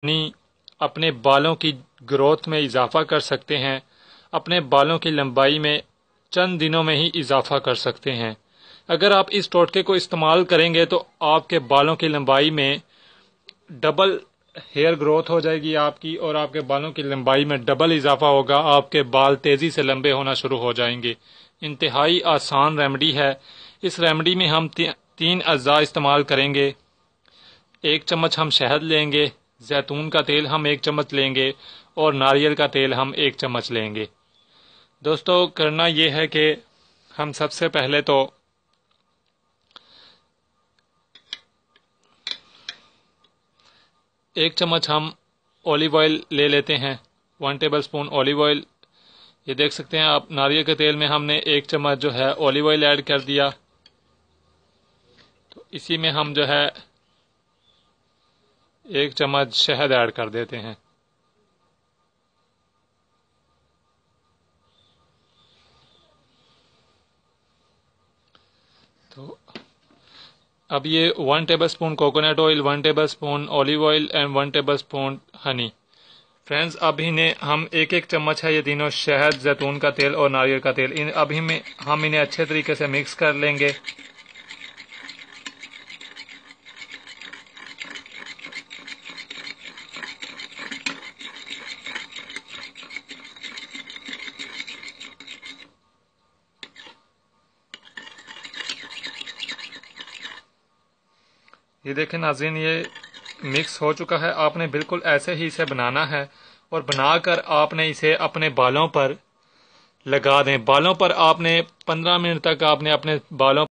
यानी अपने बालों की ग्रोथ में इजाफा कर सकते हैं, अपने बालों की लंबाई में चंद दिनों में ही इजाफा कर सकते हैं। अगर आप इस टोटके को इस्तेमाल करेंगे तो आपके बालों की लंबाई में डबल हेयर ग्रोथ हो जाएगी आपकी, और आपके बालों की लंबाई में डबल इजाफा होगा। आपके बाल तेज़ी से लंबे होना शुरू हो जाएंगे। इंतहाई आसान रेमेडी है। इस रेमेडी में हम तीन अज्जा इस्तेमाल करेंगे। 1 चम्मच हम शहद लेंगे, जैतून का तेल हम 1 चम्मच लेंगे, और नारियल का तेल हम 1 चम्मच लेंगे। दोस्तों, करना यह है कि हम सबसे पहले तो 1 चम्मच हम ऑलिव ऑयल ले लेते हैं, 1 टेबल स्पून ऑलिव ऑयल। ये देख सकते हैं आप, नारियल के तेल में हमने 1 चम्मच जो है ऑलिव ऑयल ऐड कर दिया। तो इसी में हम जो है 1 चम्मच शहद ऐड कर देते हैं। तो अब ये 1 table spoon coconut oil, 1 table spoon olive oil and 1 table spoon Honey. Friends, अब इन्हें हम एक एक चम्मच है ये तीनों, शहद, जैतून का तेल और नारियल का तेल, इन अभी में हम इन्हें अच्छे तरीके से मिक्स कर लेंगे। ये देखें नाज़रीन, ये मिक्स हो चुका है। आपने बिल्कुल ऐसे ही इसे बनाना है, और बनाकर आपने इसे अपने बालों पर लगा दें। बालों पर आपने 15 मिनट तक आपने अपने बालों